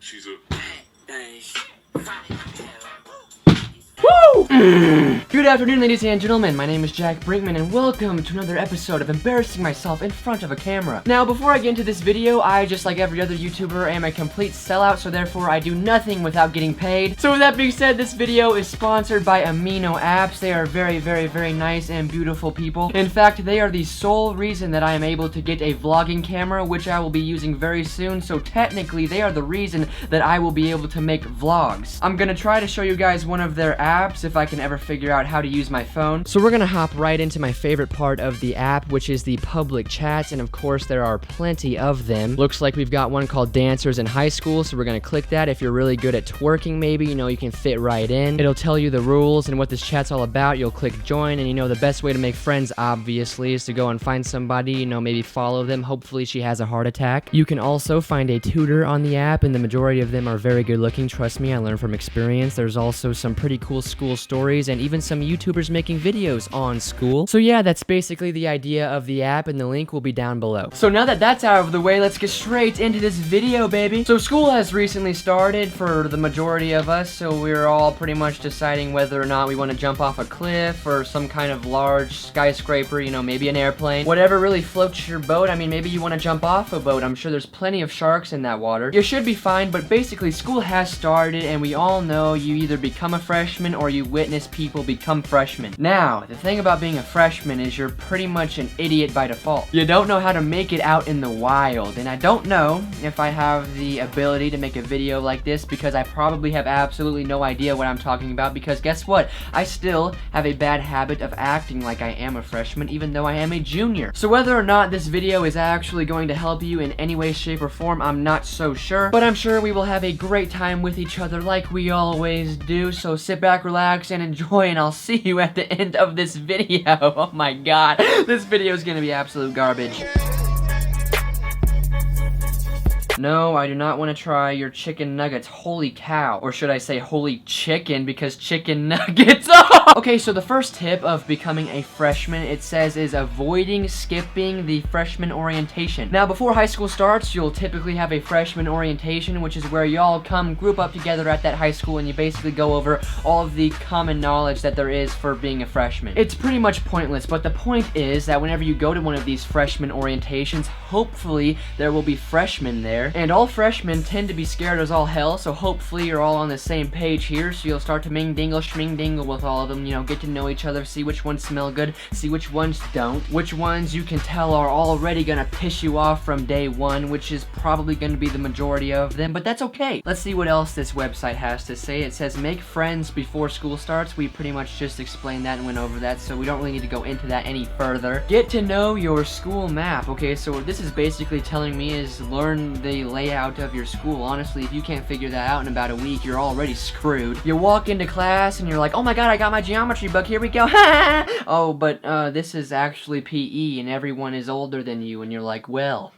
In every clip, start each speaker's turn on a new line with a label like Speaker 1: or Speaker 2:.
Speaker 1: She's a...
Speaker 2: Woo! Good afternoon, ladies and gentlemen. My name is Jack Brinkman, and welcome to another episode of embarrassing myself in front of a camera. Now, before I get into this video, I, just like every other YouTuber, am a complete sellout, so therefore I do nothing without getting paid. So with that being said, this video is sponsored by Amino apps. They are very, very, very nice and beautiful people. In fact, they are the sole reason that I am able to get a vlogging camera, which I will be using very soon, so technically they are the reason that I will be able to make vlogs. I'm gonna try to show you guys one of their apps if I can ever figure out how to use my phone. So we're gonna hop right into my favorite part of the app, which is the public chats, and of course there are plenty of them. Looks like we've got one called Dancers in High School, so we're gonna click that. If you're really good at twerking, maybe, you know, you can fit right in. It'll tell you the rules and what this chat's all about. You'll click join, and you know the best way to make friends, obviously, is to go and find somebody, you know, maybe follow them. Hopefully she has a heart attack. You can also find a tutor on the app, and the majority of them are very good looking. Trust me, I learned from experience. There's also some pretty cool school stories and even some YouTubers making videos on school. So yeah, that's basically the idea of the app, and the link will be down below. So now that that's out of the way, let's get straight into this video, baby. So school has recently started for the majority of us, so we're all pretty much deciding whether or not we want to jump off a cliff or some kind of large skyscraper, you know, maybe an airplane. Whatever really floats your boat. I mean, maybe you want to jump off a boat. I'm sure there's plenty of sharks in that water. You should be fine, but basically school has started, and we all know you either become a freshman or you witness people become freshmen. Now, the thing about being a freshman is you're pretty much an idiot by default. You don't know how to make it out in the wild, and I don't know if I have the ability to make a video like this because I probably have absolutely no idea what I'm talking about, because guess what? I still have a bad habit of acting like I am a freshman even though I am a junior. So whether or not this video is actually going to help you in any way, shape, or form, I'm not so sure, but I'm sure we will have a great time with each other like we always do. So sit back, relax, and enjoy, and I'll see you at the end of this video. Oh my god, this video is gonna be absolute garbage. No, I do not want to try your chicken nuggets. Holy cow. Or should I say holy chicken, because chicken nuggets. Okay, so the first tip of becoming a freshman, it says, is avoiding skipping the freshman orientation. Now, before high school starts, you'll typically have a freshman orientation, which is where y'all come group up together at that high school and you basically go over all of the common knowledge that there is for being a freshman. It's pretty much pointless, but the point is that whenever you go to one of these freshman orientations, hopefully there will be freshmen there. And all freshmen tend to be scared as all hell, so hopefully you're all on the same page here, so you'll start to ming-dingle, schming-dingle with all of them, you know, get to know each other, see which ones smell good, see which ones don't, which ones you can tell are already gonna piss you off from day one, which is probably gonna be the majority of them, but that's okay. Let's see what else this website has to say. It says make friends before school starts. We pretty much just explained that and went over that, so we don't really need to go into that any further. Get to know your school map. Okay, so what this is basically telling me is learn the layout of your school. Honestly, if you can't figure that out in about a week, you're already screwed. You walk into class and you're like, oh my god, I got my geometry book, here we go. Oh, but this is actually PE and everyone is older than you, and you're like, well,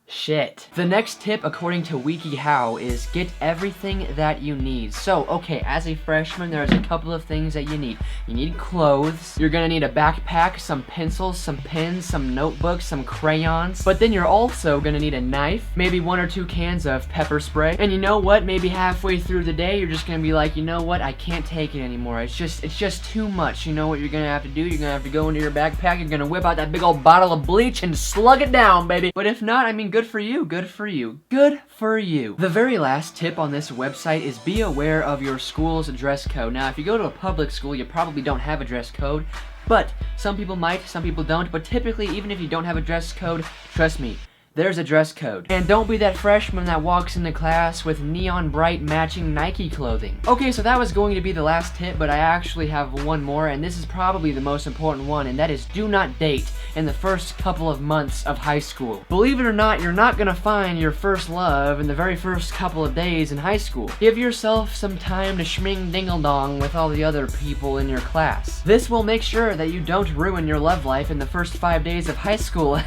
Speaker 2: shit. The next tip, according to WikiHow, is get everything that you need. So, okay, as a freshman, there's a couple of things that you need. You need clothes, you're gonna need a backpack, some pencils, some pens, some notebooks, some crayons, but then you're also gonna need a knife, maybe 1 or 2 cans of pepper spray, and you know what? Maybe halfway through the day, you're just gonna be like, you know what? I can't take it anymore. It's just too much. You know what you're gonna have to do? You're gonna have to go into your backpack, you're gonna whip out that big old bottle of bleach and slug it down, baby. But if not, I mean, good for you, good for you, good for you. The very last tip on this website is be aware of your school's dress code. Now, if you go to a public school, you probably don't have a dress code, but some people might, some people don't, but typically, even if you don't have a dress code, trust me, there's a dress code. And don't be that freshman that walks into class with neon bright matching Nike clothing. Okay, so that was going to be the last tip, but I actually have one more, and this is probably the most important one, and that is do not date in the first couple of months of high school. Believe it or not, you're not gonna find your first love in the very first couple of days in high school. Give yourself some time to schming-dingle-dong with all the other people in your class. This will make sure that you don't ruin your love life in the first 5 days of high school.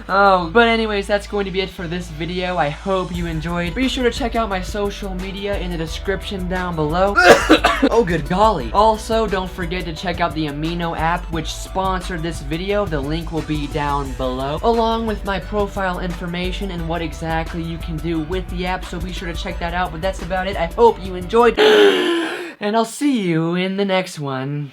Speaker 2: Oh, but anyways, that's going to be it for this video. I hope you enjoyed. Be sure to check out my social media in the description down below. Oh, good golly. Also, don't forget to check out the Amino app, which sponsored this video. The link will be down below, along with my profile information and what exactly you can do with the app, so be sure to check that out. But that's about it. I hope you enjoyed, and I'll see you in the next one.